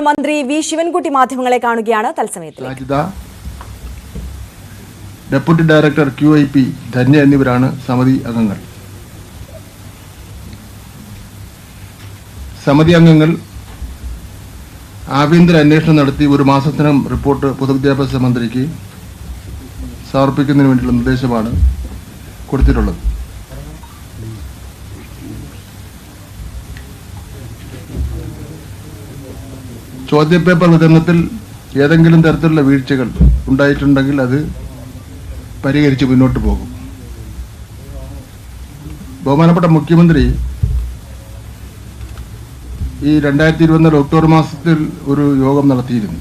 മന്ത്രി വി ശിവൻകുട്ടി മാധ്യമങ്ങളെ കാണുകയാണ്. തത്സമയത്തിൽ ഡെപ്യൂട്ടി ഡയറക്ടർ QIP ധന്യ എന്നിവരാണ് സമിതി അംഗങ്ങൾ. സമിതി അംഗങ്ങൾ ആഭ്യന്തര അന്വേഷണം നടത്തി ഒരു മാസത്തിനും റിപ്പോർട്ട് പൊതുവിദ്യാഭ്യാസ മന്ത്രിക്ക് സമർപ്പിക്കുന്നതിന് വേണ്ടിയുള്ള നിർദ്ദേശമാണ് കൊടുത്തിട്ടുള്ളത്. ചോദ്യപേപ്പർ വിതരണത്തിൽ ഏതെങ്കിലും തരത്തിലുള്ള വീഴ്ചകൾ ഉണ്ടായിട്ടുണ്ടെങ്കിൽ അത് പരിഹരിച്ച് മുന്നോട്ട് പോകും. ബഹുമാനപ്പെട്ട മുഖ്യമന്ത്രി ഈ 2024 ഒക്ടോബർ മാസത്തിൽ ഒരു യോഗം നടത്തിയിരുന്നു.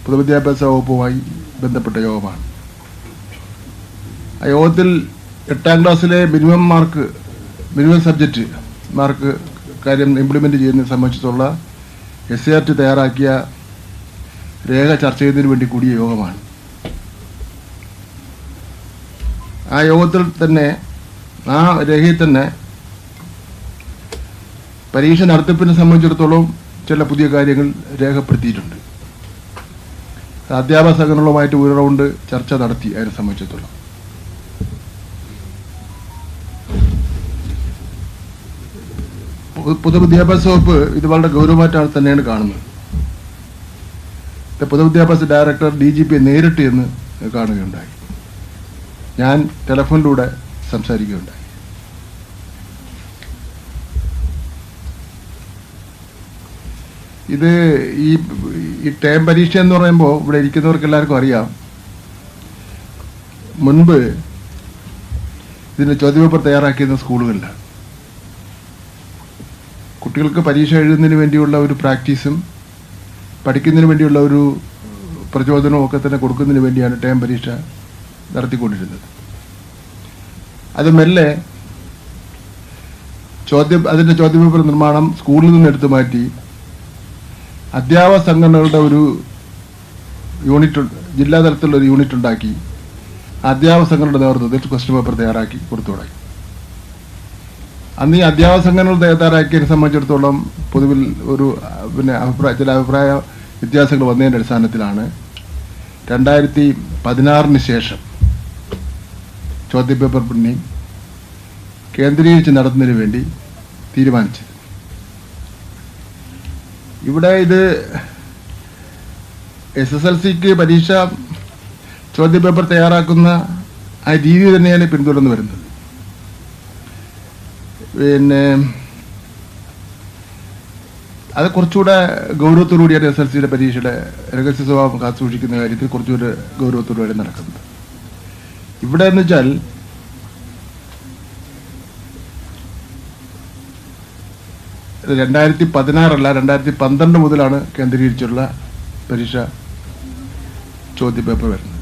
പൊതുവിദ്യാഭ്യാസ വകുപ്പുമായി ബന്ധപ്പെട്ട യോഗമാണ്. ആ യോഗത്തിൽ 8ാം ക്ലാസ്സിലെ മിനിമം സബ്ജക്റ്റ് മാർക്ക് കാര്യം ഇംപ്ലിമെന്റ് ചെയ്യുന്നതിനെ സംബന്ധിച്ചുള്ള SART തയ്യാറാക്കിയ രേഖ ചർച്ച ചെയ്യുന്നതിന് വേണ്ടി കൂടിയ യോഗമാണ്. ആ യോഗത്തിൽ തന്നെ ആ രേഖയിൽ തന്നെ പരീക്ഷ നടത്തിപ്പിനെ സംബന്ധിച്ചിടത്തോളം ചില പുതിയ കാര്യങ്ങൾ രേഖപ്പെടുത്തിയിട്ടുണ്ട്. അധ്യാപക സംഘടനകളുമായിട്ട് ഒരു റൗണ്ട് ചർച്ച നടത്തി. അതിനെ സംബന്ധിച്ചിടത്തോളം പൊതുവിദ്യാഭ്യാസ വകുപ്പ് ഇത് വളരെ ഗൗരവമായിട്ടാണ് തന്നെയാണ് കാണുന്നത്. പൊതുവിദ്യാഭ്യാസ ഡയറക്ടർ DGP നേരിട്ട് എന്ന് കാണുകയുണ്ടായി. ഞാൻ ടെലിഫോണിലൂടെ സംസാരിക്കുകയുണ്ടായി. ഇത് ഈ ടേം പരീക്ഷ എന്ന് പറയുമ്പോൾ ഇവിടെ ഇരിക്കുന്നവർക്ക് എല്ലാവർക്കും അറിയാം, മുൻപ് ഇതിന് ചോദ്യപേപ്പർ തയ്യാറാക്കിയിരുന്ന സ്കൂളുകളിലാണ്. കുട്ടികൾക്ക് പരീക്ഷ എഴുതുന്നതിന് വേണ്ടിയുള്ള ഒരു പ്രാക്ടീസും പഠിക്കുന്നതിന് വേണ്ടിയുള്ള ഒരു പ്രചോദനവും ഒക്കെ തന്നെ കൊടുക്കുന്നതിന് വേണ്ടിയാണ് ടേം പരീക്ഷ നടത്തിക്കൊണ്ടിരുന്നത്. അത് മെല്ലെ അതിൻ്റെ ചോദ്യപേപ്പർ നിർമ്മാണം സ്കൂളിൽ നിന്ന് എടുത്തു മാറ്റി അധ്യാപക സംഘടനകളുടെ ഒരു യൂണിറ്റ്, ജില്ലാ തലത്തിലുള്ള ഒരു യൂണിറ്റ് ഉണ്ടാക്കി അധ്യാപക സംഘടനയുടെ നേതൃത്വത്തിൽ ക്വസ്റ്റ്യൻ പേപ്പർ തയ്യാറാക്കി കൊടുത്തു തുടങ്ങി. അന്ന് ഈ അധ്യാപക സംഘടനകൾ തയ്യാറാക്കിയതിനെ സംബന്ധിച്ചിടത്തോളം പൊതുവിൽ ഒരു ചില അഭിപ്രായ വ്യത്യാസങ്ങൾ വന്നതിൻ്റെ അടിസ്ഥാനത്തിലാണ് 2016 ശേഷം ചോദ്യപേപ്പർ പ്രിന്റിംഗ് കേന്ദ്രീകരിച്ച് നടത്തുന്നതിന് വേണ്ടി തീരുമാനിച്ചത്. ഇവിടെ ഇത് SSLCക്ക് പരീക്ഷ ചോദ്യപേപ്പർ തയ്യാറാക്കുന്ന ആ രീതി തന്നെയാണ് പിന്തുടർന്ന് വരുന്നത്. പിന്നെ അത് കുറച്ചുകൂടെ ഗൗരവത്തോടുകൂടിയാണ് SSLCയുടെ പരീക്ഷയുടെ രഹസ്യ സ്വഭാവം കാത്തുസൂക്ഷിക്കുന്ന കാര്യത്തിൽ കുറച്ചുകൂടെ ഗൗരവത്തോടുകൂടി നടക്കുന്നത്. ഇവിടെ എന്ന് വെച്ചാൽ ഇത് 2016 അല്ല, 2012 മുതലാണ് കേന്ദ്രീകരിച്ചുള്ള പരീക്ഷ ചോദ്യപേപ്പർ വരുന്നത്.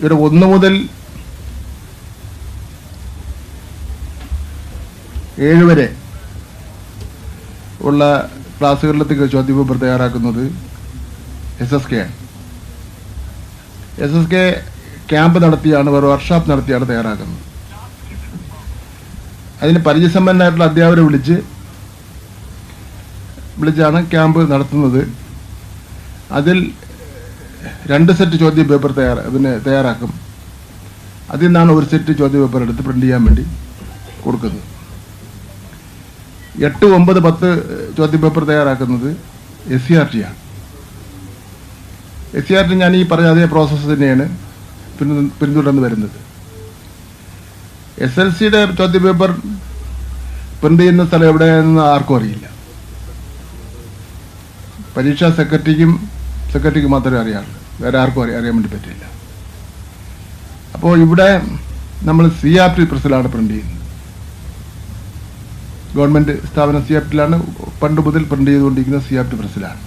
ഇവിടെ 1 മുതൽ 7 വരെ ഉള്ള ക്ലാസ്സുകളിലേക്ക് ചോദ്യപേപ്പർ തയ്യാറാക്കുന്നത് SSK ആണ്. SSK ക്യാമ്പ് നടത്തിയാണ്, ഒരു വർക്ക്ഷോപ്പ് നടത്തിയാണ് തയ്യാറാക്കുന്നത്. അതിന് പരിചയസമ്പന്നരായിട്ടുള്ള അധ്യാപകരെ വിളിച്ചാണ് ക്യാമ്പ് നടത്തുന്നത്. അതിൽ 2 സെറ്റ് ചോദ്യപേപ്പർ തയ്യാറാക്കും. അതിൽ നിന്നാണ് ഒരു സെറ്റ് ചോദ്യപേപ്പർ എടുത്ത് പ്രിന്റ് ചെയ്യാൻ വേണ്ടി കൊടുക്കുന്നത്. 8, 9, 10 ചോദ്യപേപ്പർ തയ്യാറാക്കുന്നത് SCRT ആണ്. SCRT ഞാൻ ഈ പറഞ്ഞ അതേ പ്രോസസ്സ് തന്നെയാണ് പിന്തുടർന്ന് വരുന്നത്. SLCയുടെ ചോദ്യപേപ്പർ പ്രിന്റ് ചെയ്യുന്ന സ്ഥലം എവിടെയാണെന്ന് ആർക്കും അറിയില്ല. പരീക്ഷാ സെക്രട്ടറിക്ക് മാത്രമേ അറിയാറുള്ളൂ, വേറെ ആർക്കും അറിയാൻ വേണ്ടി പറ്റില്ല. അപ്പോൾ ഇവിടെ നമ്മൾ CRT പ്രസ്സിലാണ് പ്രിന്റ് ചെയ്യുന്നത്. ഗവൺമെന്റ് സ്ഥാപനം CRTയിലാണ് പണ്ട് മുതൽ പ്രിന്റ് ചെയ്തുകൊണ്ടിരിക്കുന്ന CRT പ്രസ്സിലാണ്.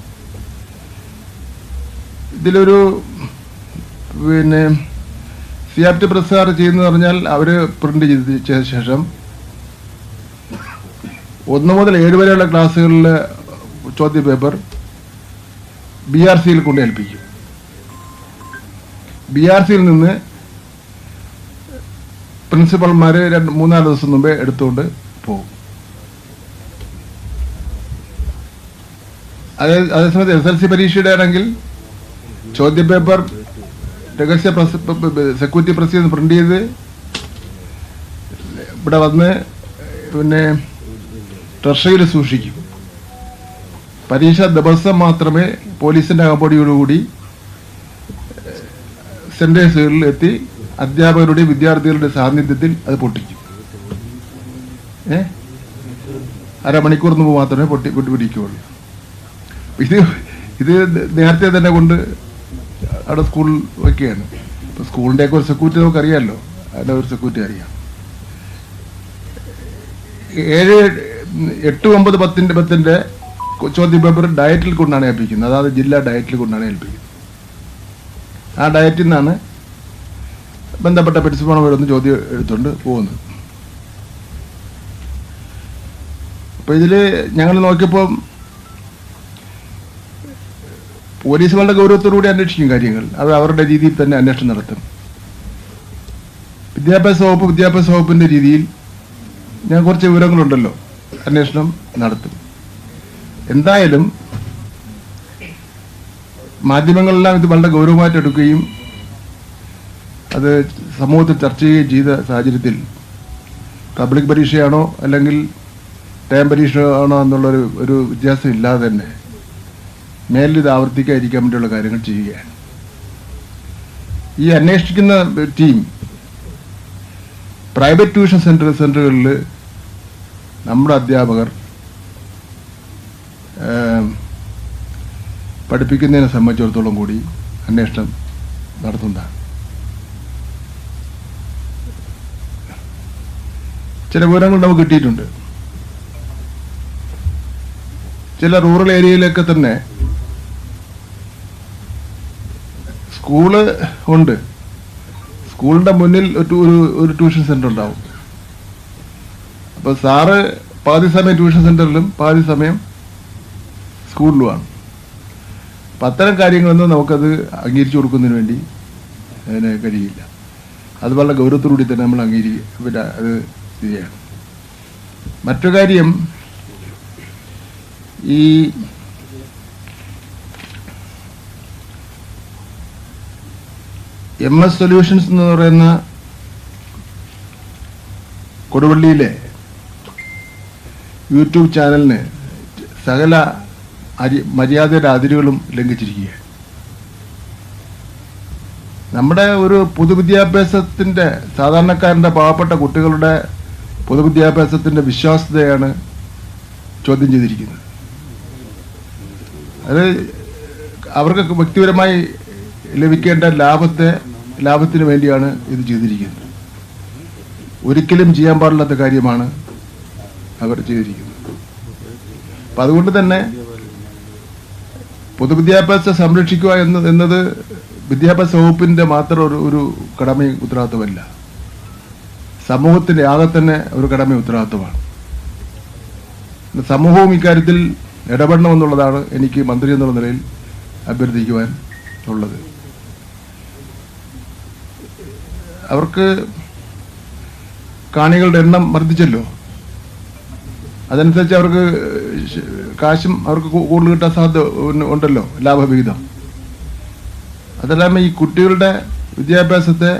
ഇതിലൊരു CRT പ്രസ്സുകാർ ചെയ്യുന്നത് പറഞ്ഞാൽ അവർ പ്രിന്റ് ചെയ്ത ശേഷം 1 മുതൽ 7 വരെയുള്ള ക്ലാസ്സുകളിലെ ചോദ്യപേപ്പർ BRCയിൽ കൊണ്ട് ഏൽപ്പിക്കും. BRCയിൽ നിന്ന് പ്രിൻസിപ്പൽമാർ 3-4 ദിവസം മുമ്പേ എടുത്തുകൊണ്ട് പോകും. അതേസമയത്ത് SLC പരീക്ഷയുടെ ആണെങ്കിൽ ചോദ്യപേപ്പർ രഹസ്യ സെക്യൂരിറ്റി പ്രസ് ചെയ്ത് പ്രിന്റ് ചെയ്ത് ഇവിടെ വന്ന് പിന്നെ ട്രഷറിയിൽ സൂക്ഷിക്കും. പരീക്ഷ ദിവസം മാത്രമേ പോലീസിന്റെ അകമ്പടിയോടുകൂടി സെന്റേഴ്സുകളിൽ എത്തി അധ്യാപകരുടെയും വിദ്യാർത്ഥികളുടെ സാന്നിധ്യത്തിൽ അത് പൊട്ടിക്കും. അരമണിക്കൂർ മുമ്പ് മാത്രമേ പൊട്ടിപ്പിടിക്കുകയുള്ളൂ. ഇത് നേരത്തെ തന്നെ കൊണ്ട് അവിടെ സ്കൂളിൽ വയ്ക്കുകയാണ്. ഇപ്പൊ സ്കൂളിൻ്റെയൊക്കെ ഒരു സെക്യൂരിറ്റി നമുക്കറിയാമല്ലോ, അതിൻ്റെ ഒരു സെക്യൂരിറ്റി അറിയാം. 7, 8, 9, 10 ചോദ്യപേപ്പർ ഡയറ്റിൽ കൊണ്ടാണ് ഏൽപ്പിക്കുന്നത്. അതായത് ജില്ലാ ഡയറ്റിൽ കൊണ്ടാണ് ഏൽപ്പിക്കുന്നത്. ആ ഡയറ്റിൽ നിന്നാണ് ബന്ധപ്പെട്ട പ്രിൻസിപ്പാൾമാരൊന്ന് ചോദ്യം എടുത്തുകൊണ്ട് പോകുന്നത്. അപ്പോൾ ഇതിൽ ഞങ്ങൾ നോക്കിയപ്പോൾ പോലീസ് വളരെ ഗൗരവത്തോടുകൂടി അന്വേഷിക്കും കാര്യങ്ങൾ. അത് അവരുടെ രീതിയിൽ തന്നെ അന്വേഷണം നടത്തും. വിദ്യാഭ്യാസ വകുപ്പിന്റെ രീതിയിൽ ഞാൻ കുറച്ച് വിവരങ്ങളുണ്ടല്ലോ, അന്വേഷണം നടത്തും. എന്തായാലും മാധ്യമങ്ങളെല്ലാം ഇത് വളരെ ഗൗരവമായിട്ട് എടുക്കുകയും അത് സമൂഹത്തിൽ ചർച്ച ചെയ്യുകയും ചെയ്ത സാഹചര്യത്തിൽ പബ്ലിക് പരീക്ഷയാണോ അല്ലെങ്കിൽ ടേം പരീക്ഷയാണോ എന്നുള്ളൊരു വ്യത്യാസം ഇല്ലാതെ തന്നെ മേലിൽ ഇത് ആവർത്തിക്കാതിരിക്കാൻ വേണ്ടിയുള്ള കാര്യങ്ങൾ ചെയ്യുകയാണ്. ഈ അന്വേഷിക്കുന്ന ടീം പ്രൈവറ്റ് ട്യൂഷൻ സെന്ററുകളിൽ നമ്മുടെ അധ്യാപകർ പഠിപ്പിക്കുന്നതിനെ സംബന്ധിച്ചിടത്തോളം കൂടി അന്വേഷണം നടത്തുന്നതാണ്. ചില വിവരങ്ങൾ നമുക്ക് കിട്ടിയിട്ടുണ്ട്. ചില റൂറൽ ഏരിയയിലൊക്കെ തന്നെ സ്കൂള് ഉണ്ട്. സ്കൂളിന്റെ മുന്നിൽ ഒരു ട്യൂഷൻ സെന്റർ ഉണ്ടാവും. അപ്പൊ സാറ് പാതി സമയം ട്യൂഷൻ സെന്ററിലും പാതി സമയം സ്കൂളിലുമാണ്. അപ്പം അത്തരം കാര്യങ്ങളൊന്നും നമുക്കത് അംഗീകരിച്ചു കൊടുക്കുന്നതിന് വേണ്ടി അതിന് കഴിയില്ല. അത് വളരെ ഗൗരവത്തോടുകൂടി തന്നെ നമ്മൾ അത് ചെയ്യാണ്. മറ്റു കാര്യം, ഈ MS സൊല്യൂഷൻസ് എന്ന് പറയുന്ന കൊടുവള്ളിയിലെ യൂട്യൂബ് ചാനലിന് സകല മര്യാദയുടെ അതിരുകളും ലംഘിച്ചിരിക്കുകയാണ്. നമ്മുടെ ഒരു പൊതുവിദ്യാഭ്യാസത്തിന്റെ, സാധാരണക്കാരന്റെ, പാവപ്പെട്ട കുട്ടികളുടെ പൊതുവിദ്യാഭ്യാസത്തിന്റെ വിശ്വാസ്യതയാണ് ചോദ്യം ചെയ്തിരിക്കുന്നത്. അത് അവർക്ക് വ്യക്തിപരമായി ലഭിക്കേണ്ട ലാഭത്തിന് വേണ്ടിയാണ് ഇത് ചെയ്തിരിക്കുന്നത്. ഒരിക്കലും ചെയ്യാൻ പാടില്ലാത്ത കാര്യമാണ് അവർ ചെയ്തിരിക്കുന്നത്. അപ്പം അതുകൊണ്ട് തന്നെ പൊതുവിദ്യാഭ്യാസം സംരക്ഷിക്കുക എന്നത് വിദ്യാഭ്യാസ വകുപ്പിന്റെ മാത്രം ഒരു കടമയും ഉത്തരവാദിത്വമല്ല, സമൂഹത്തിന്റെ ആകെ തന്നെ ഒരു കടമയും ഉത്തരവാദിത്വമാണ്. സമൂഹവും ഇക്കാര്യത്തിൽ ഇടപെടണമെന്നുള്ളതാണ് എനിക്ക് മന്ത്രി എന്നുള്ള നിലയിൽ അഭ്യർത്ഥിക്കുവാൻ ഉള്ളത്. അവർക്ക് കാണികളുടെ എണ്ണം വർദ്ധിച്ചല്ലോ, അതനുസരിച്ച് അവർക്ക് കാശും അവർക്ക് കൂടുതൽ കിട്ടാൻ സാധ്യത ഉണ്ടല്ലോ, ലാഭവിഹിതം. അതെല്ലാം ഈ കുട്ടികളുടെ വിദ്യാഭ്യാസത്തെ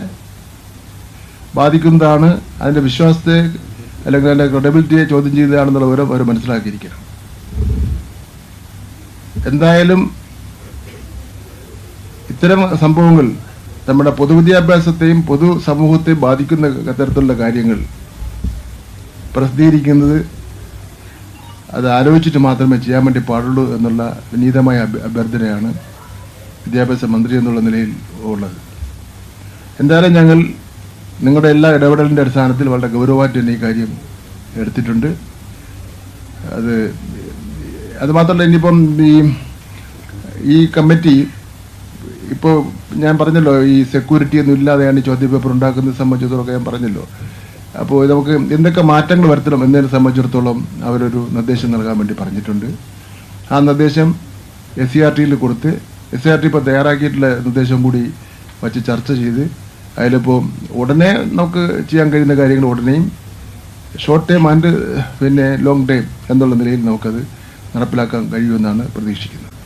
ബാധിക്കുന്നതാണ്, അതിൻ്റെ വിശ്വാസത്തെ അല്ലെങ്കിൽ അതിൻ്റെ ക്രെഡിബിലിറ്റിയെ ചോദ്യം ചെയ്തതാണെന്നുള്ള വിവരം അവർ മനസ്സിലാക്കിയിരിക്കണം. എന്തായാലും ഇത്തരം സംഭവങ്ങൾ നമ്മുടെ പൊതുവിദ്യാഭ്യാസത്തെയും പൊതുസമൂഹത്തെയും ബാധിക്കുന്ന തരത്തിലുള്ള കാര്യങ്ങൾ പ്രസിദ്ധീകരിക്കുന്നത് അത് ആലോചിച്ചിട്ട് മാത്രമേ ചെയ്യാൻ വേണ്ടി പാടുള്ളൂ എന്നുള്ള വിനീതമായ അഭ്യർത്ഥനയാണ് വിദ്യാഭ്യാസ മന്ത്രി എന്നുള്ള നിലയിൽ ഉള്ളത്. എന്തായാലും ഞങ്ങൾ നിങ്ങളുടെ എല്ലാ ഇടപെടലിൻ്റെ അടിസ്ഥാനത്തിൽ വളരെ ഗൗരവമായിട്ട് തന്നെ ഈ കാര്യം എടുത്തിട്ടുണ്ട്. അത് മാത്രമല്ല, ഇനിയിപ്പം ഈ കമ്മിറ്റി ഇപ്പോൾ ഞാൻ പറഞ്ഞല്ലോ, ഈ സെക്യൂരിറ്റി ഒന്നും ഇല്ലാതെയാണ് ഈ ചോദ്യപേപ്പർ ഉണ്ടാക്കുന്നത് സംബന്ധിച്ചിടത്തോളം ഞാൻ പറഞ്ഞല്ലോ. അപ്പോൾ നമുക്ക് എന്തൊക്കെ മാറ്റങ്ങൾ വരുത്തണം എന്നതിനെ സംബന്ധിച്ചിടത്തോളം അവരൊരു നിർദ്ദേശം നൽകാൻ വേണ്ടി പറഞ്ഞിട്ടുണ്ട്. ആ നിർദ്ദേശം SCRT-യിൽ കൊടുത്ത് SCRT ഇപ്പോൾ തയ്യാറാക്കിയിട്ടുള്ള നിർദ്ദേശം കൂടി വച്ച് ചർച്ച ചെയ്ത് അതിലിപ്പോൾ ഉടനെ നമുക്ക് ചെയ്യാൻ കഴിയുന്ന കാര്യങ്ങൾ ഉടനെയും ഷോർട്ട് ടൈം ആൻഡ് പിന്നെ ലോങ് ടൈം എന്നുള്ള നിലയിൽ നമുക്കത് നടപ്പിലാക്കാൻ കഴിയുമെന്നാണ് പ്രതീക്ഷിക്കുന്നത്.